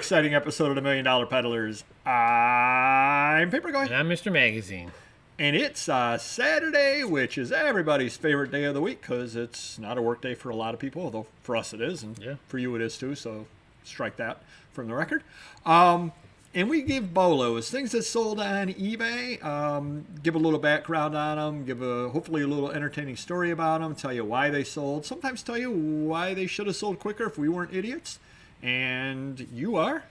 exciting episode of the Million Dollar Peddlers. I'm Papergoy. And I'm Mr. Magazine. And it's Saturday, which is everybody's favorite day of the week because it's not a work day for a lot of people, although for us it is, and for you it is too, so strike that from the record. And we give BOLOs, things that sold on eBay, give a little background on them, give hopefully a little entertaining story about them, tell you why they sold, sometimes tell you why they should have sold quicker if we weren't idiots. And you are?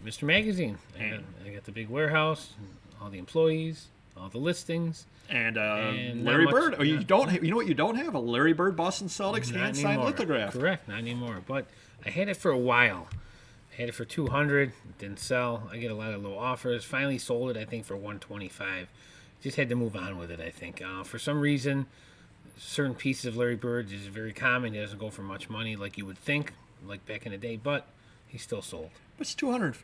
Mr. Magazine. I got the big warehouse, all the employees, all the listings. And Larry Bird. Oh, you don't. You know what you don't have? A Larry Bird Boston Celtics hand-signed lithograph. Correct, not anymore. But I had it for a while. I had it for $200. It didn't sell. I get a lot of low offers. Finally sold it, I think, for $125. Just had to move on with it, I think. For some reason, certain pieces of Larry Bird is very common. He doesn't go for much money like you would think, like back in the day, but he still sold. It's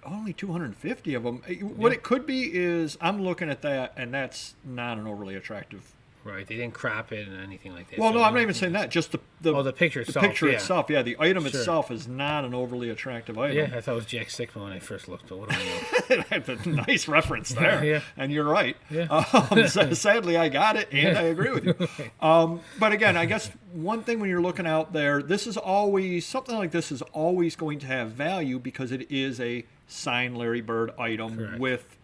only 250 of them. What it could be is I'm looking at that, and that's not an overly attractive. Right, they didn't crop it and anything like that. Well, no, I'm not even saying that. Just the picture itself. The picture itself, yeah. The item itself is not an overly attractive item. Yeah, I thought it was Jack Sickman when I first looked, but what do I know? That's a nice reference there. Yeah. And you're right. Yeah. Sadly, I got it, and I agree with you. But again, I guess one thing when you're looking out there, something like this is always going to have value because it is a signed Larry Bird item with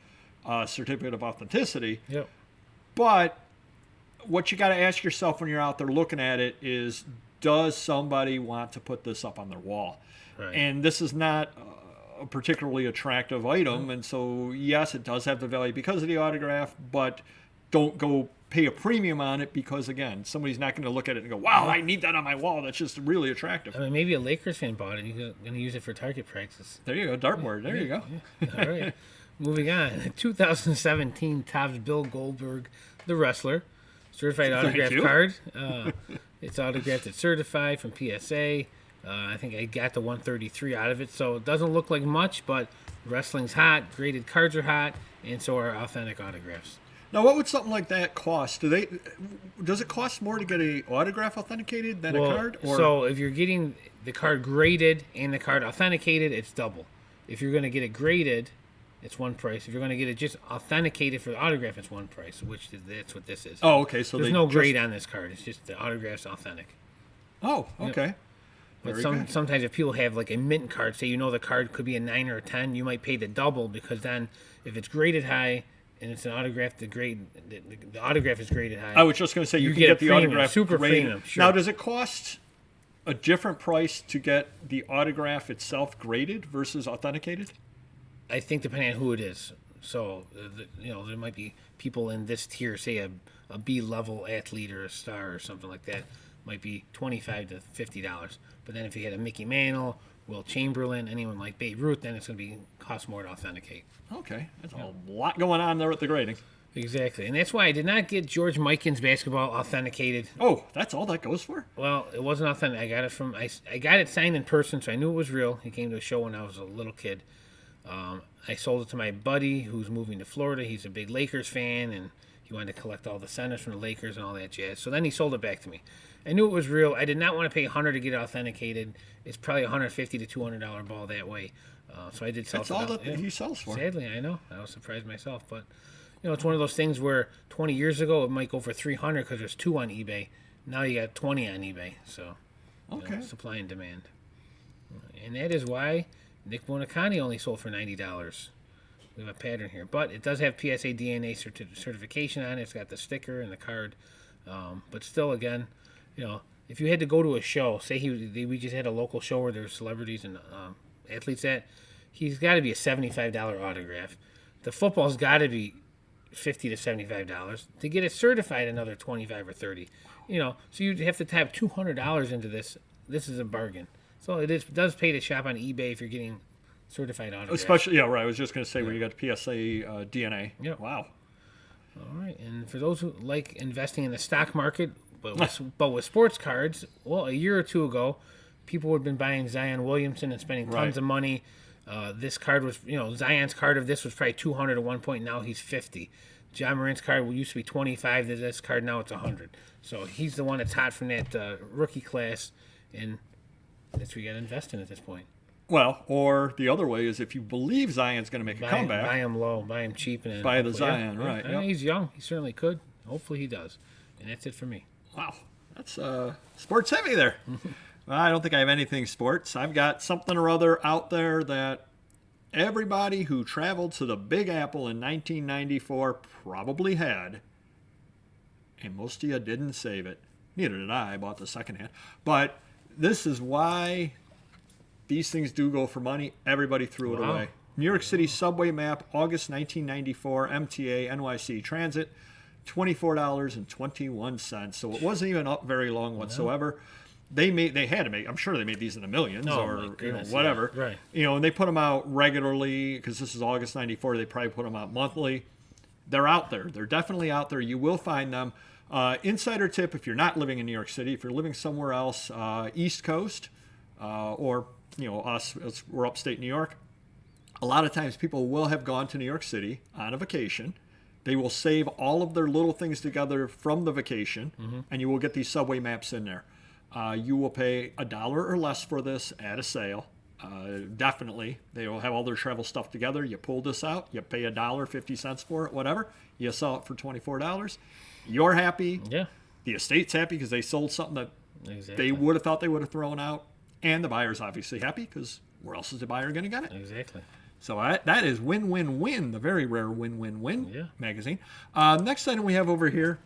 a certificate of authenticity. Yep. But what you got to ask yourself when you're out there looking at it is, does somebody want to put this up on their wall? Right. And this is not a particularly attractive item, and so yes, it does have the value because of the autograph, but don't go pay a premium on it because, again, somebody's not going to look at it and go, wow, I need that on my wall. That's just really attractive. I mean, maybe a Lakers fan bought it. He's going to use it for target practice. There you go, dartboard. There you go. Yeah. All right. Moving on. 2017 Topps Bill Goldberg, the wrestler. Certified autograph card. It's autographed and certified from PSA. I think I got the 133 out of it, so it doesn't look like much, but wrestling's hot, graded cards are hot, and so are authentic autographs. Now, what would something like that cost? Does it cost more to get an autograph authenticated than a card? Or? So if you're getting the card graded and the card authenticated, it's double. If you're going to get it graded, it's one price. If you're going to get it just authenticated for the autograph, it's one price, that's what this is. Oh, okay. So there's no grade on this card. It's just the autograph's authentic. Oh, okay. But sometimes if people have like a mint card, say the card could be a 9 or a 10, you might pay the double because then if it's graded high and it's an autograph, the autograph is graded high. I was just going to say you can get the autograph super graded. premium. Sure. Now, does it cost a different price to get the autograph itself graded versus authenticated? I think depending on who it is. So, there might be people in this tier, say a B-level athlete or a star or something like that, might be $25 to $50. But then if you had a Mickey Mantle, Will Chamberlain, anyone like Babe Ruth, then it's going to cost more to authenticate. Okay. There's a lot going on there with the grading. Exactly. And that's why I did not get George Mikan's basketball authenticated. Oh, that's all that goes for? Well, it wasn't authentic. I got it I got it signed in person, so I knew it was real. He came to a show when I was a little kid. I sold it to my buddy who's moving to Florida. He's a big Lakers fan, and he wanted to collect all the centers from the Lakers and all that jazz. So then he sold it back to me. I knew it was real. I did not want to pay $100 to get it authenticated. It's probably $150 to $200 ball that way. So I did sell it. That's all that he sells for. Sadly, I know. I was surprised myself. But, it's one of those things where 20 years ago it might go for $300 because there's 2 on eBay. Now you got 20 on eBay. So, supply and demand. And that is why Nick Bonacani only sold for $90. We have a pattern here. But it does have PSA DNA certification on it. It's got the sticker and the card. But still, again, if you had to go to a show, say we just had a local show where there's celebrities and athletes at, he's got to be a $75 autograph. The football's got to be $50 to $75. To get it certified, another $25 or $30. So you'd have to tap $200 into this. This is a bargain. So it does pay to shop on eBay if you're getting certified autographs. Especially, right. I was just going to say where you got PSA DNA. Yeah. Wow. All right. And for those who like investing in the stock market, but with sports cards, well, a year or two ago, people would have been buying Zion Williamson and spending tons of money. This card was, Zion's card of this was probably $200 at one point. Now he's $50. John Morant's card used to be $25. This card now it's $100. So he's the one that's hot from that rookie class, and that's where you got to invest in at this point. Well, or the other way is if you believe Zion's going to make a comeback. Buy him low, buy him cheap. And buy the Zion, right. Yep. He's young. He certainly could. Hopefully he does. And that's it for me. Wow. That's sports heavy there. Well, I don't think I have anything sports. I've got something or other out there that everybody who traveled to the Big Apple in 1994 probably had. And most of you didn't save it. Neither did I. I bought the secondhand. But this is why these things do go for money. Everybody threw it away. New York City subway map, August 1994, MTA, NYC Transit, $24.21. So it wasn't even up very long whatsoever. They had to make. I'm sure they made these in the millions whatever. Yeah. Right. And they put them out regularly because this is August '94. They probably put them out monthly. They're out there. They're definitely out there. You will find them. Insider tip: if you're not living in New York City, if you're living somewhere else, East Coast, or us, we're upstate New York. A lot of times, people will have gone to New York City on a vacation. They will save all of their little things together from the vacation, and you will get these subway maps in there. You will pay $1 or less for this at a sale. Definitely. They will have all their travel stuff together. You pull this out. You pay $1.50 for it, whatever. You sell it for $24. You're happy. Yeah. The estate's happy because they sold something that they would have thought they would have thrown out. And the buyer's obviously happy because where else is the buyer going to get it? Exactly. So that is win-win-win, the very rare win-win-win magazine. Next item we have over here.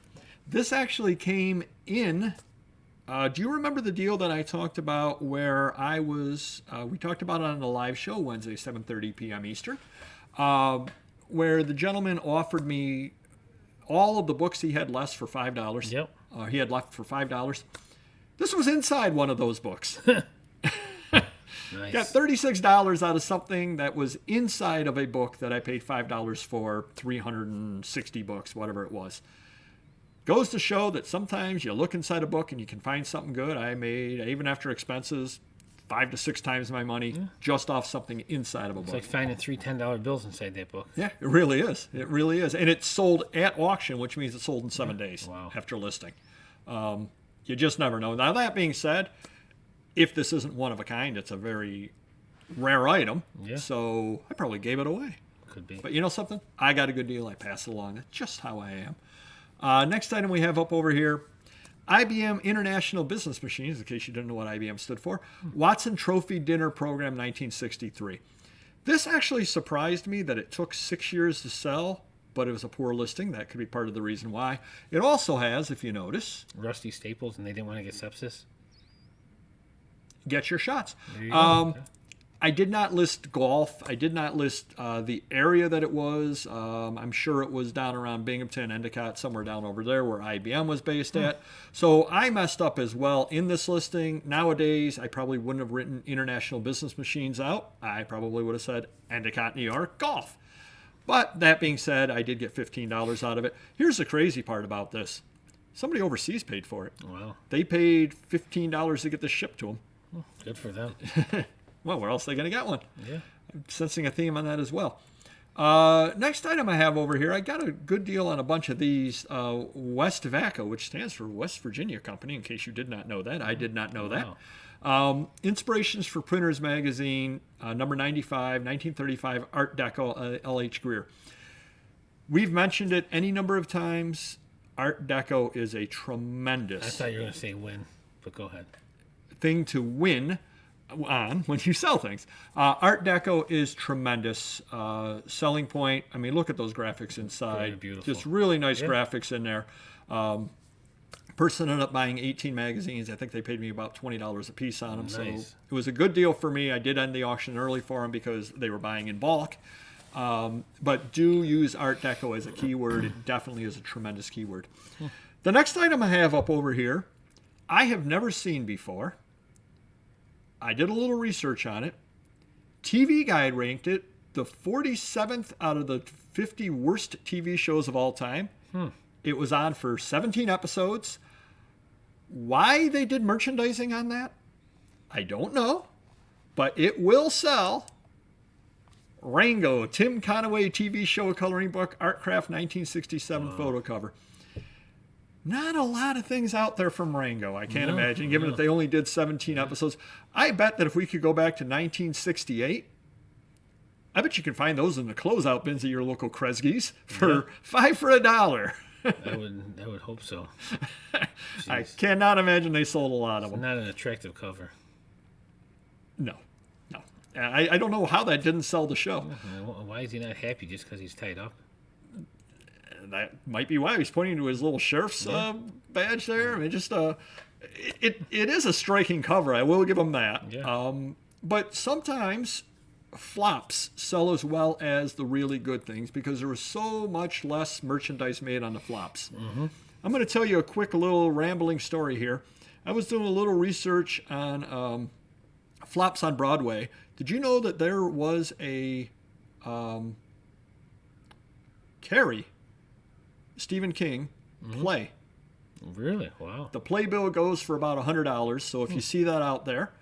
This actually came in... do you remember the deal that I talked about where I was, we talked about it on the live show Wednesday, 7:30 p.m. Eastern, where the gentleman offered me all of the books he had left for $5. Yep. He had left for $5. This was inside one of those books. Nice. Got $36 out of something that was inside of a book that I paid $5 for, 360 books, whatever it was. Goes to show that sometimes you look inside a book and you can find something good. I made, even after expenses, 5 to 6 times my money just off something inside of a book. It's like finding 3 $10 bills inside that book. Yeah, it really is. It really is. And it's sold at auction, which means it's sold in 7 days after listing. You just never know. Now, that being said, if this isn't one of a kind, it's a very rare item. Yeah. So I probably gave it away. Could be. But you know something? I got a good deal. I pass it along. That's just how I am. Next item we have up over here, IBM International Business Machines, in case you didn't know what IBM stood for, Watson Trophy Dinner Program 1963. This actually surprised me that it took 6 years to sell, but it was a poor listing. That could be part of the reason why. It also has, if you notice... rusty staples, and they didn't want to get sepsis? Get your shots. There you go. I did not list golf. I did not list the area that it was. I'm sure it was down around Binghamton, Endicott, somewhere down over there where IBM was based at. So I messed up as well in this listing. Nowadays, I probably wouldn't have written International Business Machines out. I probably would have said Endicott, New York, golf. But that being said, I did get $15 out of it. Here's the crazy part about this. Somebody overseas paid for it. Wow. They paid $15 to get this shipped to them. Good for them. Well, where else are they going to get one? Yeah. I'm sensing a theme on that as well. Next item I have over here, I got a good deal on a bunch of these. West Vaco, which stands for West Virginia Company, in case you did not know that. I did not know that. Inspirations for Printers Magazine, number 95, 1935, Art Deco, L.H. Greer. We've mentioned it any number of times. Art Deco is a tremendous... I thought you were going to say win, but go ahead. ...thing to win on when you sell things. Art Deco is tremendous. Selling point, I mean, look at those graphics inside. Very beautiful. Just really nice graphics in there. Person ended up buying 18 magazines. I think they paid me about $20 a piece on them. Nice. So it was a good deal for me. I did end the auction early for them because they were buying in bulk. But do use Art Deco as a keyword. It definitely is a tremendous keyword. The next item I have up over here, I have never seen before. I did a little research on it. TV Guide ranked it the 47th out of the 50 worst TV shows of all time. It was on for 17 episodes. Why they did merchandising on that, I don't know. But it will sell. Rango, Tim Conaway TV show coloring book, Art Craft 1967 photo cover. Not a lot of things out there from Rango, I can't imagine, given that they only did 17 episodes. I bet that if we could go back to 1968, I bet you can find those in the closeout bins at your local Kresge's for $5 for $1. I would hope so. I cannot imagine they sold a lot of them. Not an attractive cover. No. I don't know how that didn't sell the show. Why is he not happy just because he's tied up? That might be why he's pointing to his little sheriff's badge there. I mean, just it is a striking cover. I will give him that. Yeah. But sometimes flops sell as well as the really good things because there was so much less merchandise made on the flops. Mm-hmm. I'm going to tell you a quick little rambling story here. I was doing a little research on flops on Broadway. Did you know that there was a Carrie Stephen King play? Really? Wow. The playbill goes for about $100, so if you see that out there.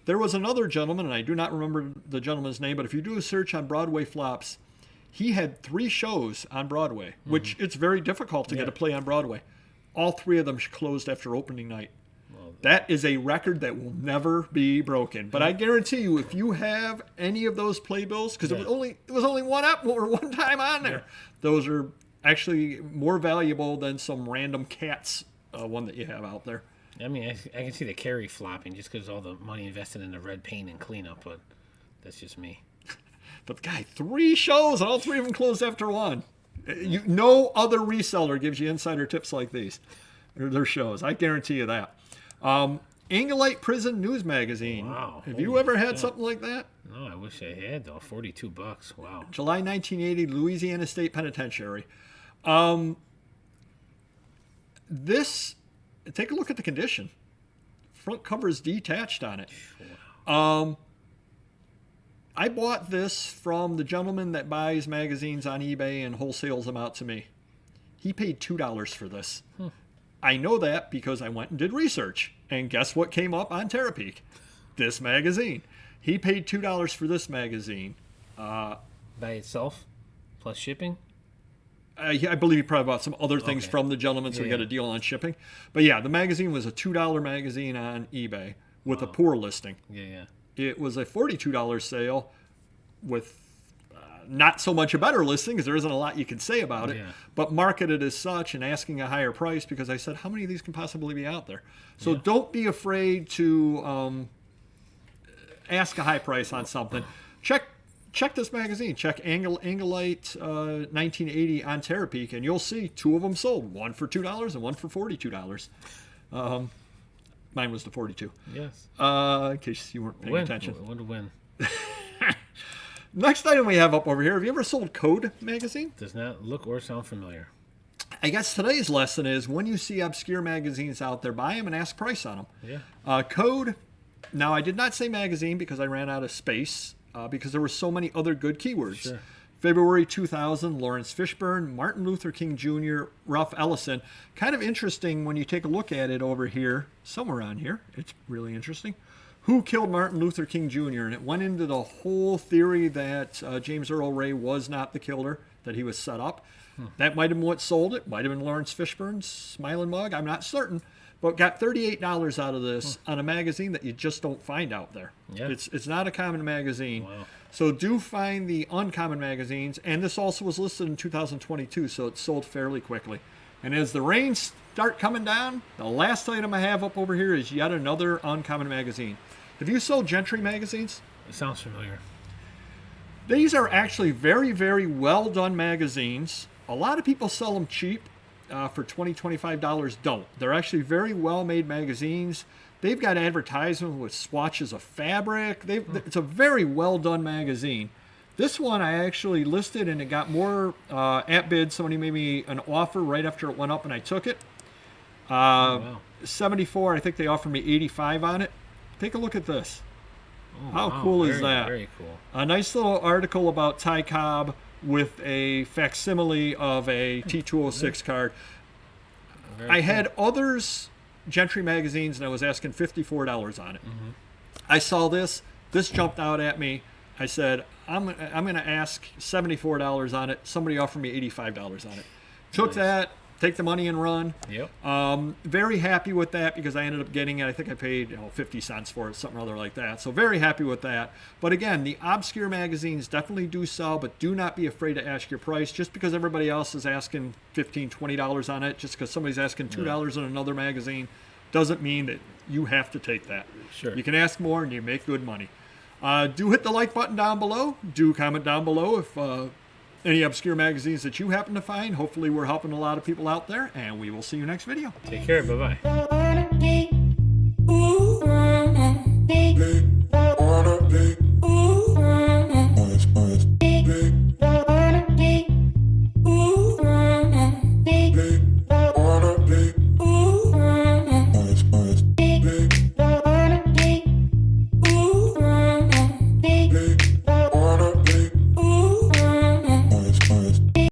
There was another gentleman, and I do not remember the gentleman's name, but if you do a search on Broadway flops, he had 3 shows on Broadway, which it's very difficult to get a play on Broadway. All 3 of them closed after opening night. Well, that is a record that will never be broken. But I guarantee you, if you have any of those playbills, because it was only one time on there, those are actually more valuable than some random Cats one that you have out there. I mean, I can see the Carrie flopping just because all the money invested in the red paint and cleanup, but that's just me. But the guy, 3 shows, and all 3 of them closed after one. No other reseller gives you insider tips like these. Their shows, I guarantee you that. Angelite Prison News Magazine. Wow. Have you ever had something like that? No, I wish I had, though. $42. Wow. July 1980, Louisiana State Penitentiary. Take a look at the condition. Front cover is detached on it. I bought this from the gentleman that buys magazines on eBay and wholesales them out to me. He paid $2 for this. I know that because I went and did research. And guess what came up on Terapeak? This magazine. He paid $2 for this magazine. By itself? Plus shipping? I believe he probably bought some other things from the gentleman, so he got a deal on shipping. But yeah, the magazine was a $2 magazine on eBay with a poor listing. Yeah. It was a $42 sale with not so much a better listing because there isn't a lot you can say about it, but marketed as such and asking a higher price because I said, how many of these can possibly be out there? So don't be afraid to ask a high price on something. Check this magazine. Check Angelite 1980 on Terapeak, and you'll see 2 of them sold. One for $2 and one for $42. Mine was the 42. Yes. In case you weren't paying attention. Win. Next item we have up over here. Have you ever sold Code magazine? Does not look or sound familiar. I guess today's lesson is when you see obscure magazines out there, buy them and ask price on them. Yeah. Code. Now, I did not say magazine because I ran out of space. Because there were so many other good keywords. Sure. February 2000, Lawrence Fishburne, Martin Luther King Jr., Ralph Ellison. Kind of interesting when you take a look at it over here, somewhere on here. It's really interesting. Who killed Martin Luther King Jr.? And it went into the whole theory that James Earl Ray was not the killer, that he was set up. That might have been what sold it. Might have been Lawrence Fishburne's Smiling Mug. I'm not certain. But got $38 out of this on a magazine that you just don't find out there. Yeah. It's not a common magazine. Wow. So do find the uncommon magazines. And this also was listed in 2022, so it sold fairly quickly. And as the rains start coming down, the last item I have up over here is yet another uncommon magazine. Have you sold Gentry magazines? It sounds familiar. These are actually very, very well done magazines. A lot of people sell them cheap. For $20, $25 don't. They're actually very well-made magazines. They've got advertisement with swatches of fabric. It's a very well-done magazine. This one I actually listed, and it got more at bid. Somebody made me an offer right after it went up, and I took it. Wow. 74, I think they offered me 85 on it. Take a look at this. How cool is that? Very cool. A nice little article about Ty Cobb with a facsimile of a T206 card. I had others, Gentry magazines, and I was asking $54 on it. I saw this. This jumped out at me. I said, I'm going to ask $74 on it. Somebody offered me $85 on it. Took that, take the money and run. Yep. Very happy with that because I ended up getting it. I think I paid 50 cents for it, something or other like that. So very happy with that. But again, the obscure magazines definitely do sell, but do not be afraid to ask your price. Just because everybody else is asking $15, $20 on it, just because somebody's asking $2 on another magazine, doesn't mean that you have to take that. Sure. You can ask more and you make good money. Do hit the like button down below. Do comment down below if any obscure magazines that you happen to find. Hopefully we're helping a lot of people out there, and we will see you next video. Take care. Bye-bye.